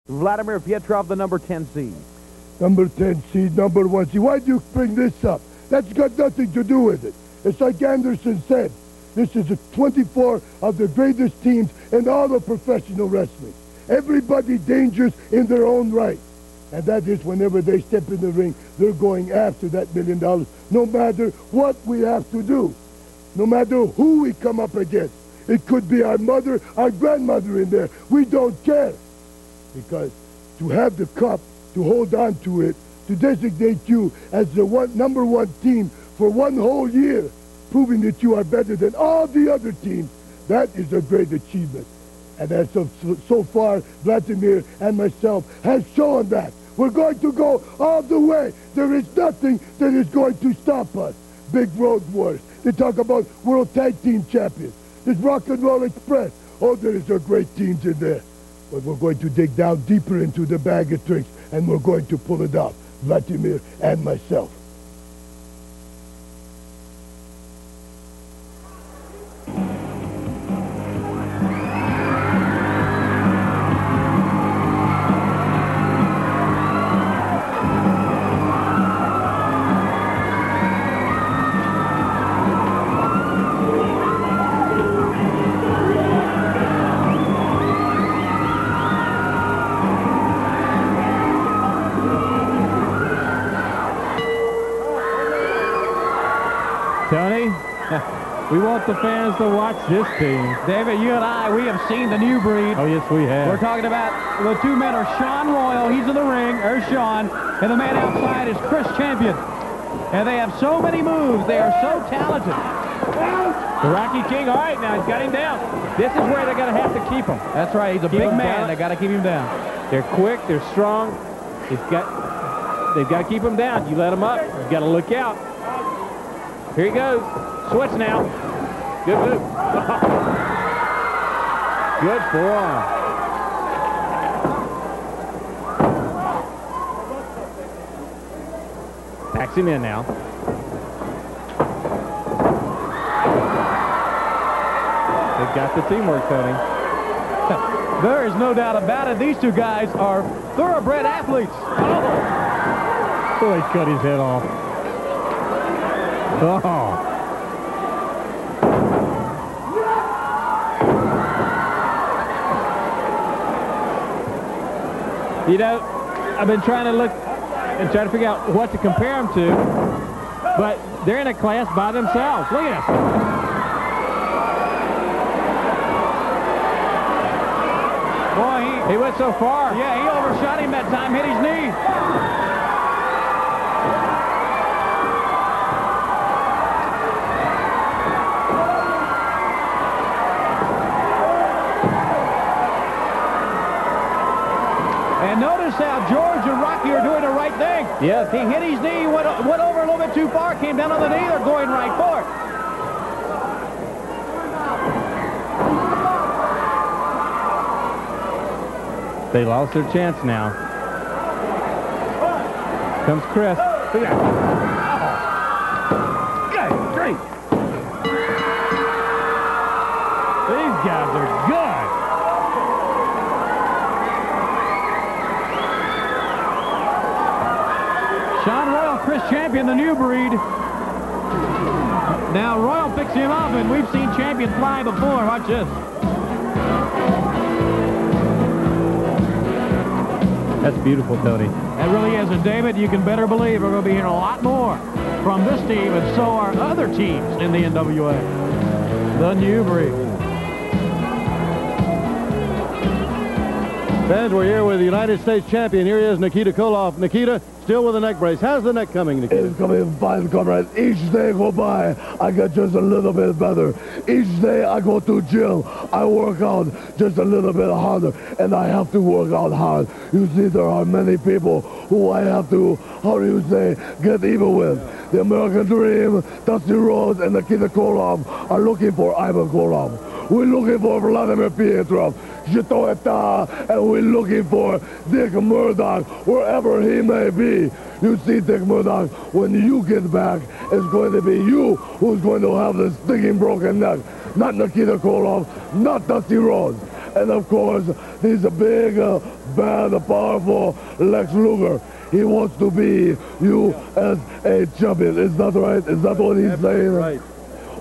Vladimir Pietrov, the number 10 seed. Number 10 seed, number 1 seed. Why do you bring this up? That's got nothing to do with it. It's like Anderson said. This is a 24 of the greatest teams in all of professional wrestling. Everybody dangerous in their own right. And that is whenever they step in the ring, they're going after that $1 million, no matter what we have to do, no matter who we come up against. It could be our mother, our grandmother in there. We don't care. Because to have the cup, to hold on to it, to designate you as the number 1 team for 1 whole year, proving that you are better than all the other teams, that is a great achievement. And as of so far, Vladimir and myself have shown that. We're going to go all the way. There is nothing that is going to stop us. Big Road Wars. They talk about World Tag Team Champions. There's Rock and Roll Express. Oh, there is great teams in there. But we're going to dig down deeper into the bag of tricks, and we're going to pull it off. Vladimir and myself. Tony, we want the fans to watch this team. David, you and I, we have seen the new breed. Oh, yes, we have. We're talking about the 2 men are Sean Royal. He's in the ring. There's Sean. And the man outside is Chris Champion. And they have so many moves. They are so talented. The Rocky King, all right, now he's got him down. This is where they're going to have to keep him. That's right. He's a big man. They got to keep him down. They're quick. They're strong. They've got to keep him down. You let him up, you got to look out. Here he goes. Switch now. Good move. Good forearm. Backs him in now. They've got the teamwork, Tony. There is no doubt about it. These 2 guys are thoroughbred athletes. Oh, boy, he cut his head off. Oh. You know, I've been trying to look and try to figure out what to compare them to, but they're in a class by themselves. Look at this. Boy, he went so far. Yeah, he overshot him that time, hit his knee. And notice how George and Rocky are doing the right thing. Yes. He hit his knee, went over a little bit too far, came down on the knee. They're going right for it. They lost their chance now. Comes Chris. Look at that. Good grief. These guys are good. Sean Royal, Chris Champion, the new breed. Now Royal picks him up, and we've seen Champion fly before. Watch this. That's beautiful, Tony. That really is. And David, you can better believe we're going to be hearing a lot more from this team, and so are other teams in the NWA. The new breed. Fans, we're here with the United States champion. Here he is, Nikita Koloff. Nikita, still with a neck brace. How's the neck coming, Nikita? It's coming fine, comrade. Each day go by, I get just a little bit better. Each day I go to gym, I work out just a little bit harder, and I have to work out hard. You see, there are many people who I have to, how do you say, get even with. The American Dream, Dusty Rhodes, and Nikita Koloff are looking for Ivan Koloff. We're looking for Vladimir Pietrov, Zhitoeta, and we're looking for Dick Murdoch, wherever he may be. You see, Dick Murdoch, when you get back, it's going to be you who's going to have the stinking broken neck. Not Nikita Koloff, not Dusty Rhodes. And of course, he's a big, bad, powerful Lex Luger. He wants to be USA champion. Is that right? Is that what he's saying? Right.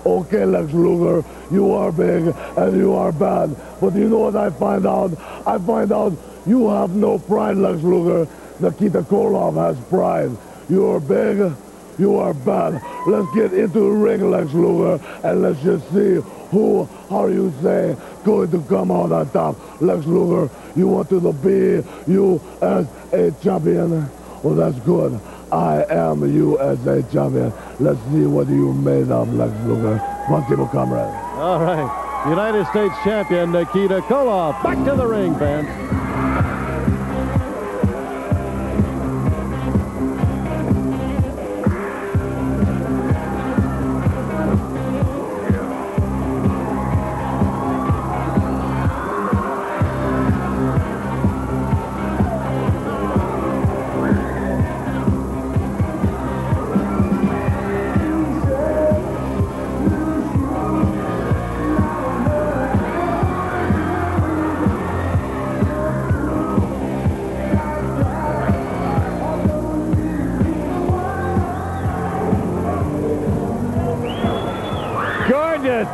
Okay, Lex Luger, you are big and you are bad. But you know what I find out? I find out you have no pride, Lex Luger. Nikita Koloff has pride. You are big, you are bad. Let's get into the ring, Lex Luger, and let's just see who, how you say, going to come out on top. Lex Luger, you want to be USA champion? Well, that's good. I am a USA champion. Let's see what you made of, Lex Luger. Possible comrade. All right. United States champion Nikita Koloff. Back to the ring, fans.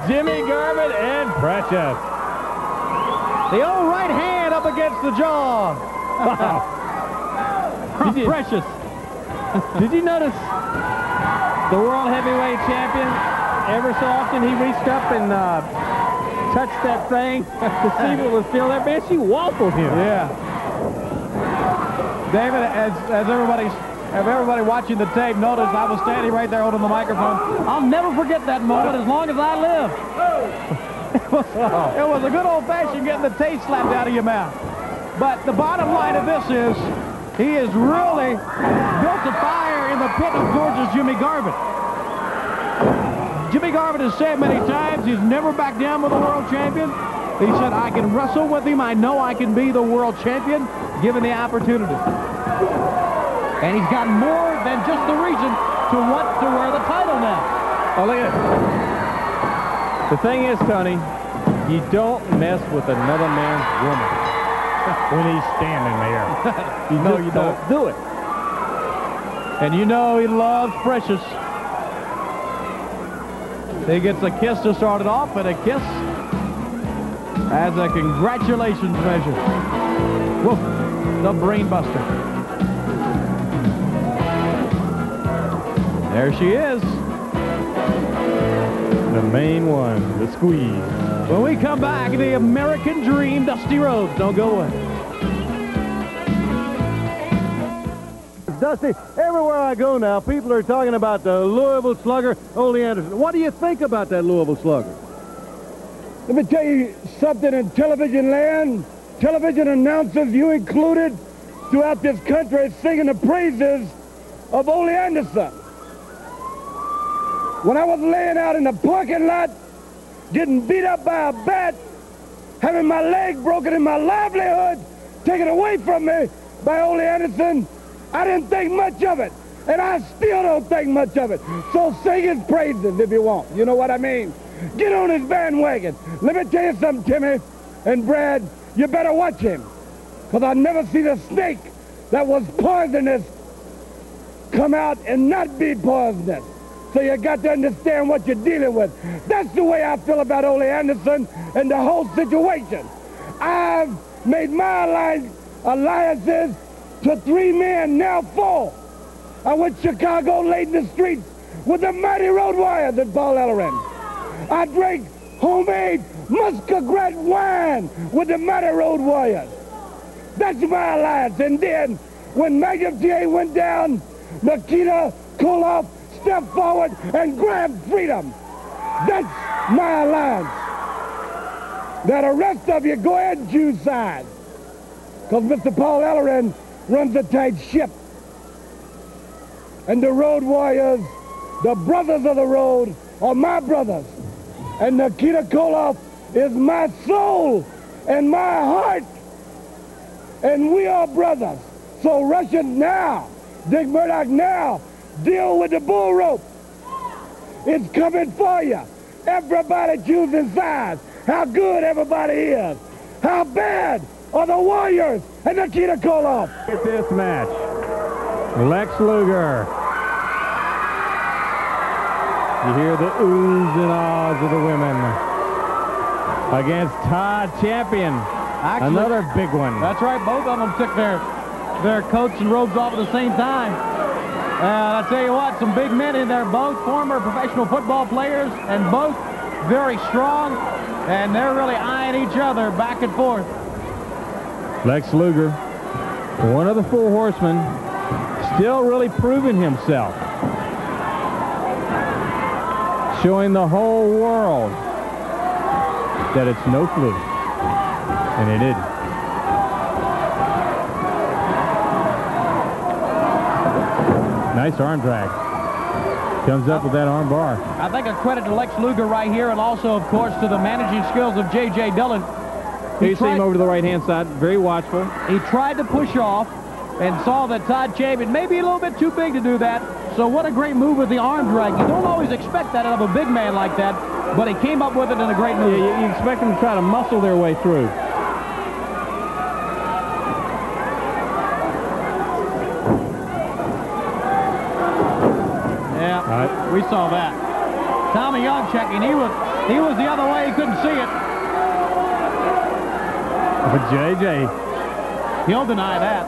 Jimmy Garvin and Precious. The old right hand up against the jaw. Precious. Did you notice the world heavyweight champion? Ever so often he reached up and touched that thing to see what was still there. Man, she waffled him. Yeah. David, as everybody watching the tape noticed, I was standing right there holding the microphone. I'll never forget that moment as long as I live. It was a good old-fashioned getting the taste slapped out of your mouth. But the bottom line of this is, he has really built a fire in the pit of Georgia's Jimmy Garvin. Jimmy Garvin has said many times he's never backed down with a world champion. He said, I can wrestle with him. I know I can be the world champion, given the opportunity. And he's got more than just the reason to want to wear the title now. Oh, look at it. The thing is, Tony, you don't mess with another man's woman when he's standing there. You don't do it. And you know he loves Precious. He gets a kiss to start it off, and a kiss as a congratulations measure. Woof, the brain buster. There she is. The main one, the squeeze. When we come back, the American Dream, Dusty Rhodes. Don't go away. Dusty, everywhere I go now, people are talking about the Louisville Slugger, Ole Anderson. What do you think about that Louisville Slugger? Let me tell you something in television land. Television announcers, you included, throughout this country, singing the praises of Ole Anderson. When I was laying out in the parking lot, getting beat up by a bat, having my leg broken and my livelihood taken away from me by Ole Anderson, I didn't think much of it. And I still don't think much of it. So sing his praises if you want. You know what I mean? Get on his bandwagon. Let me tell you something, Timmy and Brad, you better watch him. Because I've never seen a snake that was poisonous come out and not be poisonous. So you got to understand what you're dealing with. That's the way I feel about Ole Anderson and the whole situation. I've made my alliances to 3 men, now 4. I went to Chicago, laid in the streets with the mighty road warriors at Paul Ellering. I drank homemade Muscograt wine with the mighty road warriors. That's my alliance. And then when Magnum TA went down, Nikita Koloff stepped forward and grabbed freedom. That's my alliance. Now the rest of you, go ahead and choose sides. Because Mr. Paul Ellering runs a tight ship. And the road warriors, the brothers of the road, are my brothers. And Nikita Koloff is my soul and my heart. And we are brothers. So Russian now, Dick Murdoch now, deal with the bull rope. It's coming for you. Everybody choosing sides. How good everybody is. How bad are the Warriors and Nikita Koloff? At this match, Lex Luger. You hear the oohs and ahs of the women against Todd Champion. Actually, another big one. That's right. Both of them took their coats and robes off at the same time. I tell you what, some big men in there, both former professional football players and both very strong, and they're really eyeing each other back and forth. Lex Luger, one of the Four Horsemen, still really proving himself. Showing the whole world that it's no fluke. And it isn't. Nice arm drag. Comes up with that arm bar. I think a credit to Lex Luger right here, and also, of course, to the managing skills of J.J. Dillon. He see him over to the right-hand side, very watchful. He tried to push off and saw that Todd Champion may be a little bit too big to do that. So what a great move with the arm drag. You don't always expect that out of a big man like that, but he came up with it in a great move. Yeah, you expect them to try to muscle their way through. Yeah, we saw that. Tommy Young checking. He was the other way. He couldn't see it. But J.J. He'll deny that.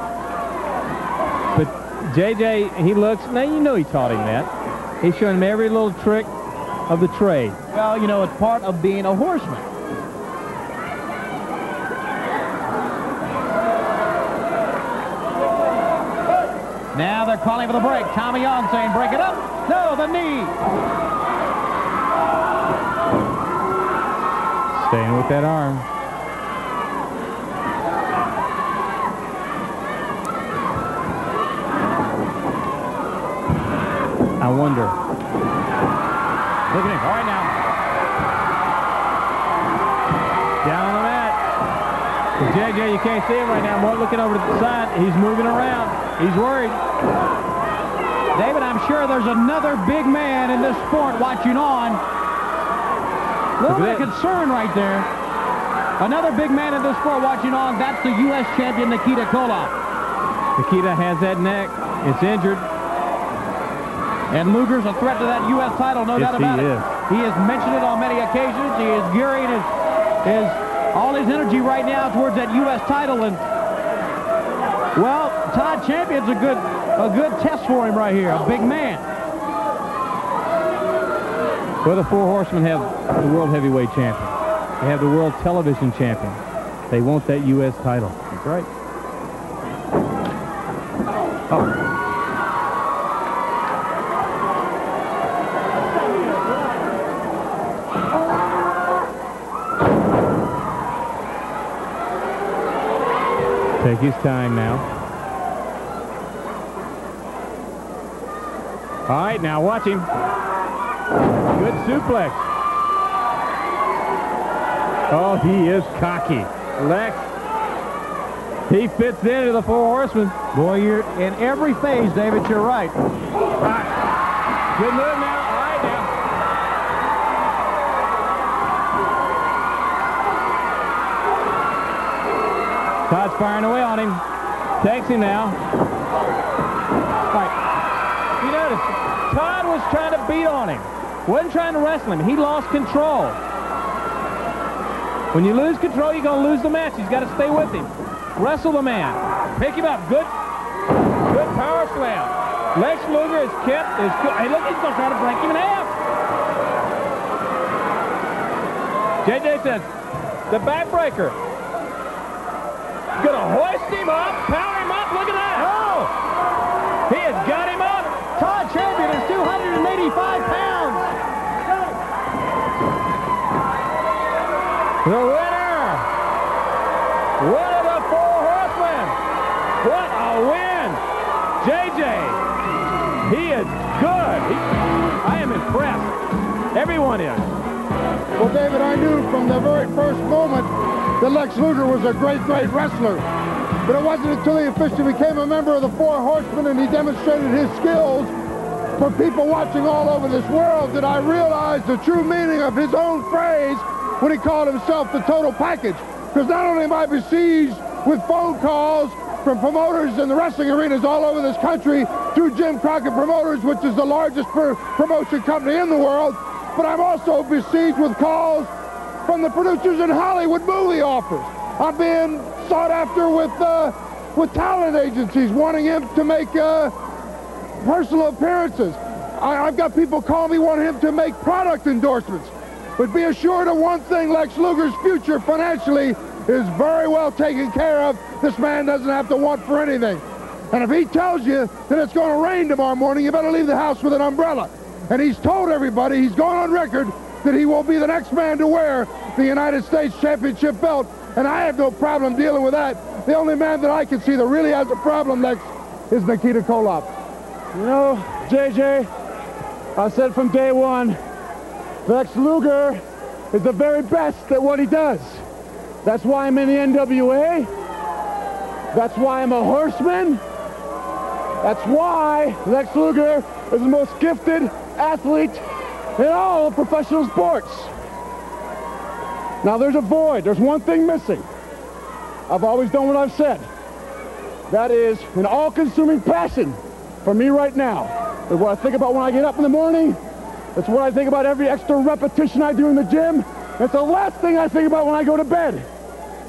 But J.J., he looks, now you know he taught him that. He's showing him every little trick of the trade. Well, you know, it's part of being a horseman. Now they're calling for the break. Tommy Young saying, break it up. No, the knee. Staying with that arm. I wonder. Look at him. All right, now. Down on the mat. JJ, you can't see him right now. More looking over to the side. He's moving around. He's worried. David, I'm sure there's another big man in this sport watching on. A little bit of concern right there. Another big man in this sport watching on. That's the U.S. champion, Nikita Koloff. Nikita has that neck. It's injured. And Luger's a threat to that U.S. title, no doubt about it. He has mentioned it on many occasions. He is gearing all his energy right now towards that U.S. title. And, well, Todd Champion's a good test for him right here, a big man. Well, the Four Horsemen have the World Heavyweight Champion. They have the World Television Champion. They want that U.S. title. That's right. Oh. Take his time now. All right, now watch him. Good suplex. Oh, he is cocky. Lex, he fits into the Four Horsemen. Boy, you're in every phase, David. You're right. Good move now. All right, now. Todd's firing away on him. Takes him now. All right. You notice, Todd was trying to beat on him. Wasn't trying to wrestle him. He lost control. When you lose control, you're going to lose the match. He's got to stay with him. Wrestle the man. Pick him up. Good power slam. Lex Luger is kept. Hey, look, he's going to try to break him in half. JJ says, the backbreaker. Going to hoist him up, power him up. Look at that. Oh! He has got him up. Todd Champion is 285 pounds. The winner. One of the Four Horsemen. What a win. JJ. He is good. I am impressed. Everyone is. Well, David, I knew from the very first moment that Lex Luger was a great, great wrestler. But it wasn't until he officially became a member of the Four Horsemen and he demonstrated his skills for people watching all over this world that I realized the true meaning of his own phrase when he called himself the total package. Because not only am I besieged with phone calls from promoters in the wrestling arenas all over this country through Jim Crockett Promoters, which is the largest promotion company in the world, but I'm also besieged with calls from the producers in Hollywood movie offers. I'm being sought after with talent agencies wanting him to make personal appearances. I've got people calling me wanting him to make product endorsements. But be assured of one thing, Lex Luger's future financially is very well taken care of. This man doesn't have to want for anything. And if he tells you that it's going to rain tomorrow morning, you better leave the house with an umbrella. And he's told everybody, he's gone on record, that he will be the next man to wear the United States Championship belt. And I have no problem dealing with that. The only man that I can see that really has a problem, Lex, is Nikita Koloff. You know, JJ, I said from day one, Lex Luger is the very best at what he does. That's why I'm in the NWA. That's why I'm a horseman. That's why Lex Luger is the most gifted athlete in all of professional sports. Now there's a void. There's one thing missing. I've always done what I've said. That is an all-consuming passion for me right now. It's what I think about when I get up in the morning. It's what I think about every extra repetition I do in the gym. It's the last thing I think about when I go to bed.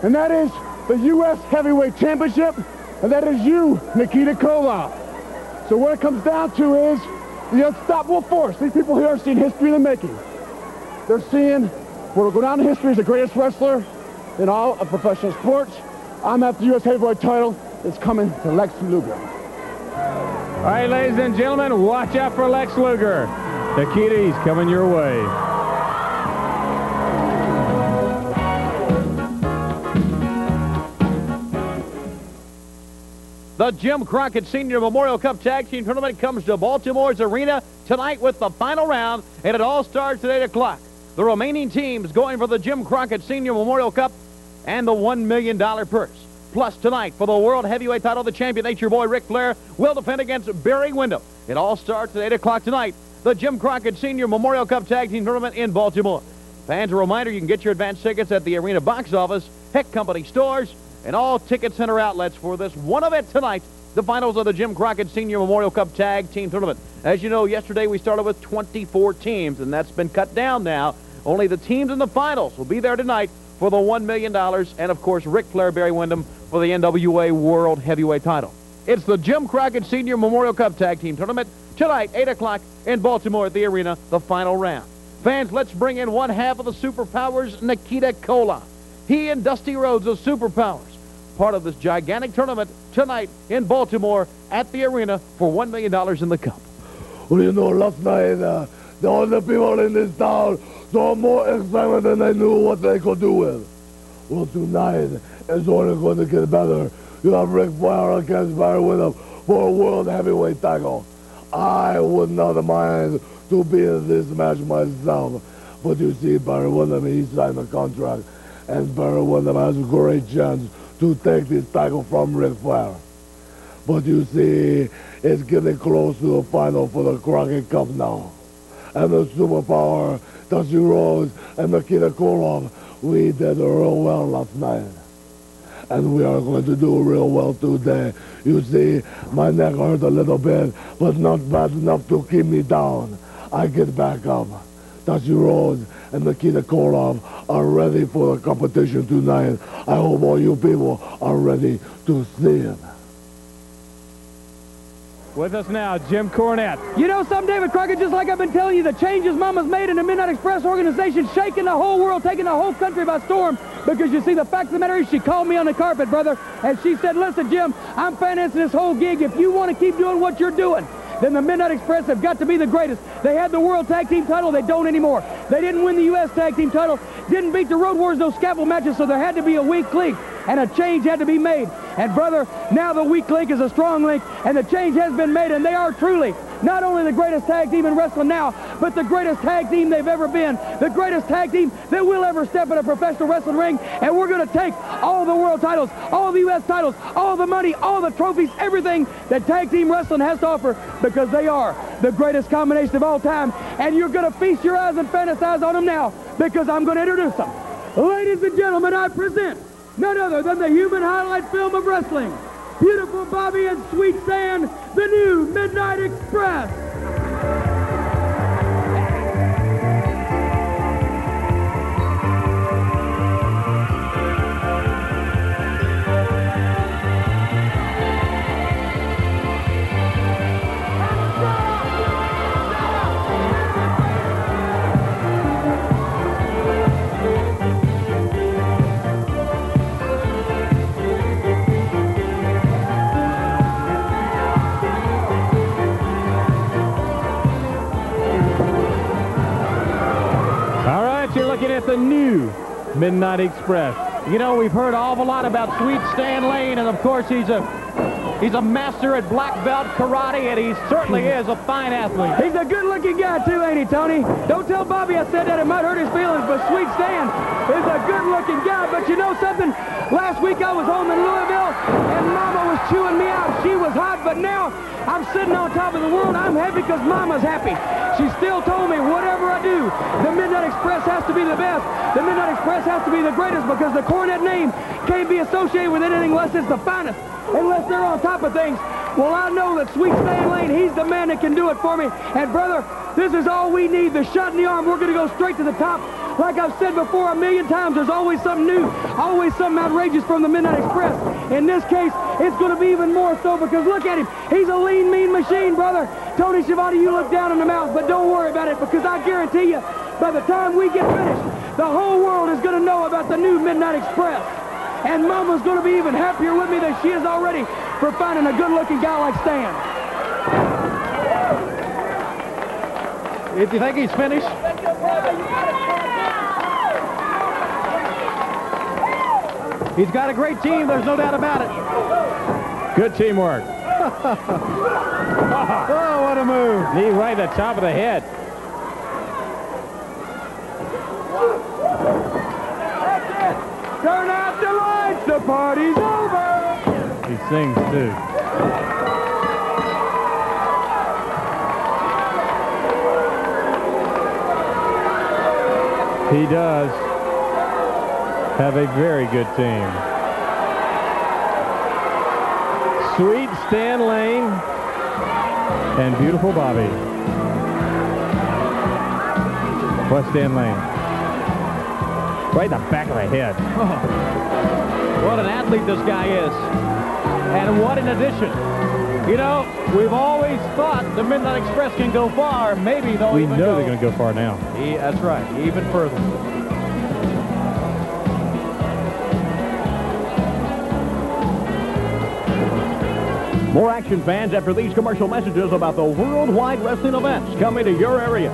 And that is the U.S. Heavyweight Championship, and that is you, Nikita Koloff. So what it comes down to is the unstoppable force. These people here are seeing history in the making. They're seeing what will go down in history as the greatest wrestler in all of professional sports. I'm after the U.S. Heavyweight title. It's coming to Lex Luger. All right, ladies and gentlemen, watch out for Lex Luger. Nikita, he's coming your way. The Jim Crockett Senior Memorial Cup Tag Team Tournament comes to Baltimore's arena tonight with the final round, and it all starts at 8 o'clock. The remaining teams going for the Jim Crockett Senior Memorial Cup and the $1 million purse. Plus tonight for the World Heavyweight title, the champion, Nature Boy Ric Flair, will defend against Barry Windham. It all starts at 8 o'clock tonight. The Jim Crockett Senior Memorial Cup Tag Team Tournament in Baltimore. Fans, a reminder, you can get your advance tickets at the arena box office, Heck Company stores, and all ticket center outlets for this one event tonight, the finals of the Jim Crockett Senior Memorial Cup Tag Team Tournament. As you know, yesterday we started with 24 teams, and that's been cut down now. Only the teams in the finals will be there tonight for the $1 million, and of course, Ric Flair, Barry Windham for the NWA World Heavyweight title. It's the Jim Crockett Senior Memorial Cup Tag Team Tournament tonight, 8 o'clock in Baltimore at the arena, the final round. Fans, let's bring in one half of the Superpowers, Nikita Koloff. He and Dusty Rhodes of Superpowers, part of this gigantic tournament tonight in Baltimore at the arena for $1 million in the cup. Well, you know, last night, the other people in this town saw more excitement than they knew what they could do with. Well, tonight is only going to get better. You have Ric Flair against Barry Windham for a World Heavyweight title. I would not mind to be in this match myself. But you see, Barry Windham, he signed a contract, and Barry Windham has a great chance to take this title from Ric Flair. But you see, it's getting close to the final for the Crockett Cup now. And the Superpower, Dusty Rhodes, and Nikita Koloff, we did real well last night. And we are going to do real well today. You see, my neck hurt a little bit, but not bad enough to keep me down. I get back up. Dusty Rhodes and Nikita Koloff are ready for the competition tonight. I hope all you people are ready to see it. With us now, Jim Cornette. You know something, David Crockett, just like I've been telling you, the changes Mama's made in the Midnight Express organization, shaking the whole world, taking the whole country by storm. Because you see, the fact of the matter is, she called me on the carpet, brother, and she said, listen, Jim, I'm financing this whole gig. If you want to keep doing what you're doing, then the Midnight Express have got to be the greatest. They had the World Tag Team title. They don't anymore. They didn't win the U.S. Tag Team title, didn't beat the Road Warriors, those scaffold matches, so there had to be a weak link, and a change had to be made. And, brother, now the weak link is a strong link, and the change has been made, and they are truly not only the greatest tag team in wrestling now, but the greatest tag team they've ever been, the greatest tag team that will ever step in a professional wrestling ring, and we're going to take all the world titles, all the U.S. titles, all the money, all the trophies, everything that tag team wrestling has to offer, because they are the greatest combination of all time, and you're going to feast your eyes and fantasize on them now, because I'm going to introduce them. Ladies and gentlemen, I present none other than the human highlight film of wrestling. Beautiful Bobby and Sweet Stan, the new Midnight Express. At the new Midnight Express. You know, we've heard an awful lot about Sweet Stan Lane, and of course he's a master at black belt karate, and he certainly is a fine athlete. He's a good-looking guy too, ain't he, Tony? Don't tell Bobby I said that. It might hurt his feelings, but Sweet Stan is a good-looking guy. But you know something? Last week I was home in Louisville, and Mama was chewing me out. She was hot, but now I'm sitting on top of the world. I'm happy because Mama's happy. She still told me, whatever I do, the Midnight Express has to be the best. The Midnight Express has to be the greatest because the Cornet name can't be associated with anything unless it's the finest, unless they're on top of things. Well, I know that Sweet Stan Lane, he's the man that can do it for me. And, brother, this is all we need. The shot in the arm, we're going to go straight to the top. Like I've said before a million times, there's always something new, always something outrageous from the Midnight Express. In this case, it's going to be even more so because look at him. He's a lean, mean machine, brother. Tony Schiavone, you look down in the mouth, but don't worry about it because I guarantee you, by the time we get finished, the whole world is going to know about the new Midnight Express. And Mama's going to be even happier with me than she is already for finding a good-looking guy like Stan. If you think he's finished? He's got a great team, there's no doubt about it. Good teamwork. Oh, what a move. Knee right at the top of the head. Turn out the lights, the party's over. He sings, too. He does have a very good team. Sweet Stan Lane and beautiful Bobby. What's Stan Lane? Right in the back of the head. Oh, what an athlete this guy is. And what an addition. You know, we've always thought the Midnight Express can go far. Maybe they'll even know they're going to go far now. That's right, even further. More action, fans, after these commercial messages about the worldwide wrestling events coming to your area.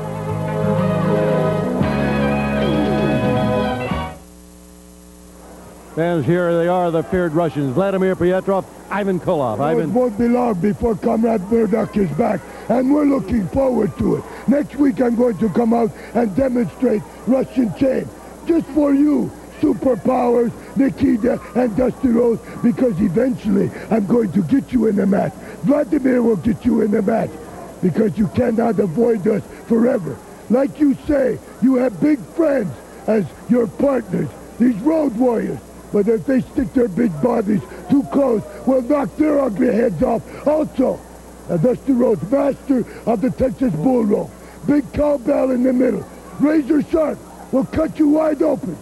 Fans, here they are, the feared Russians. Vladimir Pietrov, Ivan Koloff. It won't be long before Comrade Murdoch is back, and we're looking forward to it. Next week I'm going to come out and demonstrate Russian chain. Just for you, Superpowers, Nikita, and Dusty Rhodes, because eventually I'm going to get you in the match. Vladimir will get you in the match, because you cannot avoid us forever. Like you say, you have big friends as your partners, these Road Warriors. But if they stick their big bodies too close, we'll knock their ugly heads off. Also, Dusty Rhodes, master of the Texas Bull Rope. Big cowbell in the middle. Razor sharp will cut you wide open.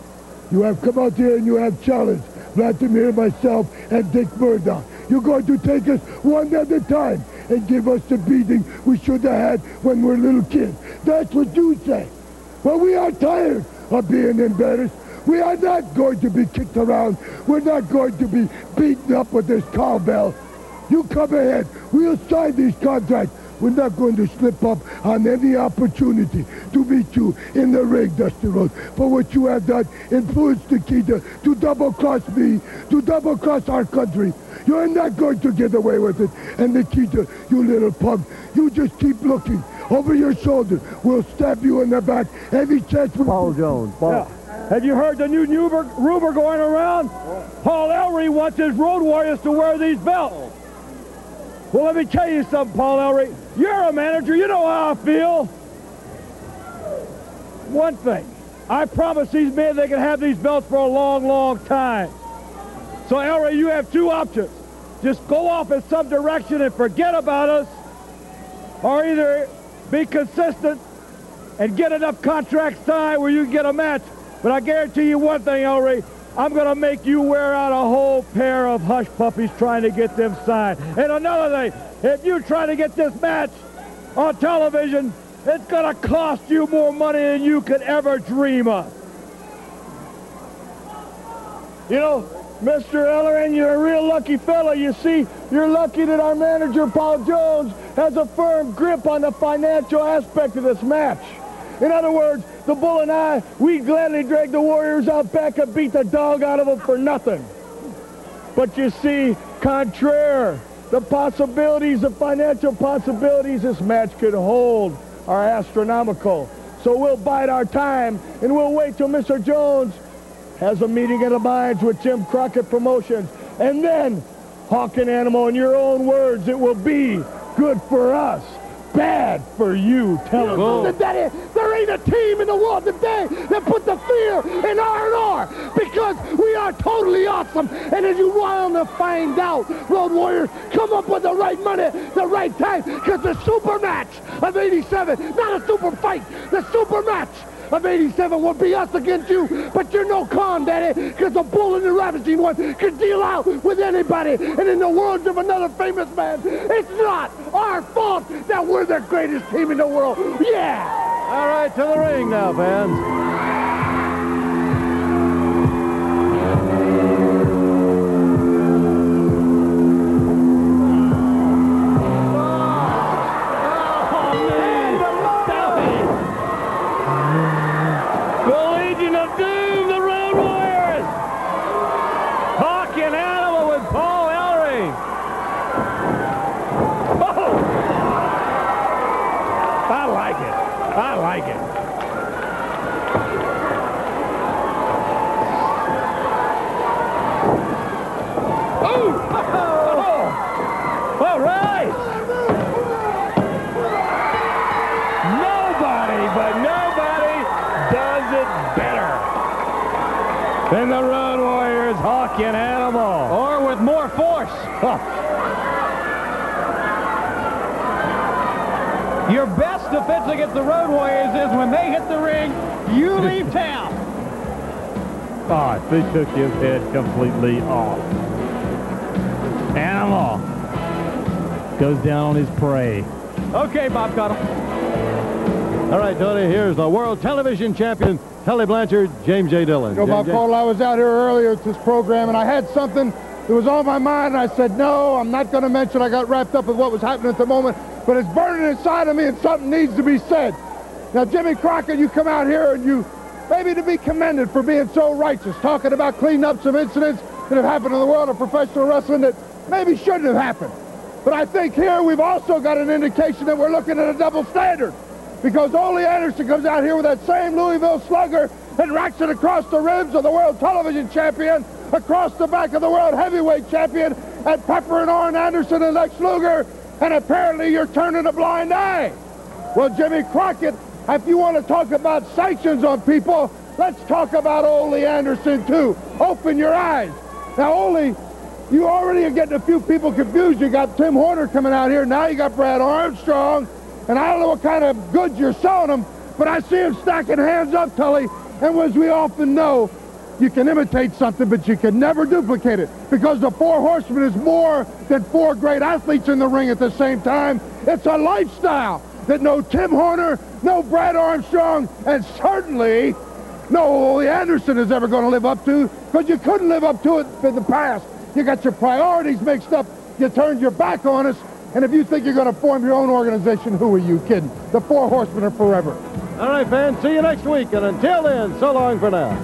You have come out here and you have challenged Vladimir, myself, and Dick Murdoch. You're going to take us one at a time and give us the beating we should have had when we were little kids. That's what you say. Well, we are tired of being embarrassed. We are not going to be kicked around. We're not going to be beaten up with this cowbell. You come ahead. We'll sign these contracts. We're not going to slip up on any opportunity to beat you in the ring, Dusty Rhodes. For what you have done, influenced Nikita to double-cross me, to double-cross our country. You're not going to get away with it. And Nikita, you little punk, you just keep looking over your shoulder. We'll stab you in the back any chance we... Paul Jones. Paul. Yeah. Have you heard the new rumor going around? Paul Ellery wants his Road Warriors to wear these belts. Well, let me tell you something, Paul Ellery. You're a manager. You know how I feel. One thing. I promise these men they can have these belts for a long, long time. So, El Rey, you have two options. Just go off in some direction and forget about us, or either be consistent and get enough contracts signed where you can get a match. But I guarantee you one thing, El Rey, I'm going to make you wear out a whole pair of hush puppies trying to get them signed. And another thing, if you try to get this match on television, it's going to cost you more money than you could ever dream of. You know, Mr. Ellering, you're a real lucky fella. You see, you're lucky that our manager, Paul Jones, has a firm grip on the financial aspect of this match. In other words, the Bull and I, we'd gladly drag the Warriors out back and beat the dog out of them for nothing. But you see, contraire, the possibilities, the financial possibilities this match could hold are astronomical. So we'll bide our time, and we'll wait till Mr. Jones has a meeting of the minds with Jim Crockett Promotions. And then, Hawk and Animal, in your own words, it will be good for us, bad for you. Tell us. Daddy, there ain't a team in the world today that put the fear in R&R, because we are totally awesome. And as you want to find out, Road Warriors, come up with the right money, the right time, because the super match of 87, not a super fight, the super match of 87 will be us against you. But you're no con, Daddy, because the Bull and the Ravaging One can deal out with anybody. And in the words of another famous man, it's not our fault that we're the greatest team in the world. Yeah! All right, to the ring now, fans. I like it. Oh! Oh! All right! Nobody does it better than the Road Warriors, Hawk and Animal. Or with more force. Your best defense against the Road Warriors is when they hit the ring, you leave town. Oh, they took his head completely off. Animal goes down on his prey. Okay, Bob Cottle. All right, Tony, here's the world television champion, Tully Blanchard, James J. Dillon. You know, Bob Cole, I was out here earlier at this program, and I had something that was on my mind, and I said, no, I'm not going to mention. I got wrapped up with what was happening at the moment, but it's burning inside of me, and something needs to be said. Now, Jimmy Crockett, you come out here, and you maybe to be commended for being so righteous, talking about cleaning up some incidents that have happened in the world of professional wrestling that maybe shouldn't have happened. But I think here we've also got an indication that we're looking at a double standard, because Ole Anderson comes out here with that same Louisville slugger and racks it across the ribs of the world television champion, across the back of the world heavyweight champion, and Pepper and Arn Anderson and Lex Luger, and apparently you're turning a blind eye. Well, Jimmy Crockett, if you want to talk about sanctions on people, let's talk about Ole Anderson too. Open your eyes. Now, Ole, you already are getting a few people confused. You got Tim Horner coming out here. Now you got Brad Armstrong. And I don't know what kind of goods you're selling them, but I see him stacking hands up, Tully. And as we often know, you can imitate something, but you can never duplicate it, because the Four Horsemen is more than four great athletes in the ring at the same time. It's a lifestyle that no Tim Horner, no Brad Armstrong, and certainly no Ole Anderson is ever going to live up to, because you couldn't live up to it in the past. You got your priorities mixed up. You turned your back on us. And if you think you're going to form your own organization, who are you kidding? The Four Horsemen are forever. All right, fans, see you next week. And until then, so long for now.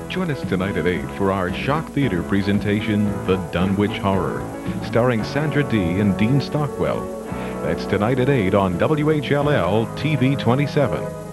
Join us tonight at 8 for our Shock Theater presentation, The Dunwich Horror, starring Sandra Dee and Dean Stockwell. That's tonight at 8 on WHLL TV 27.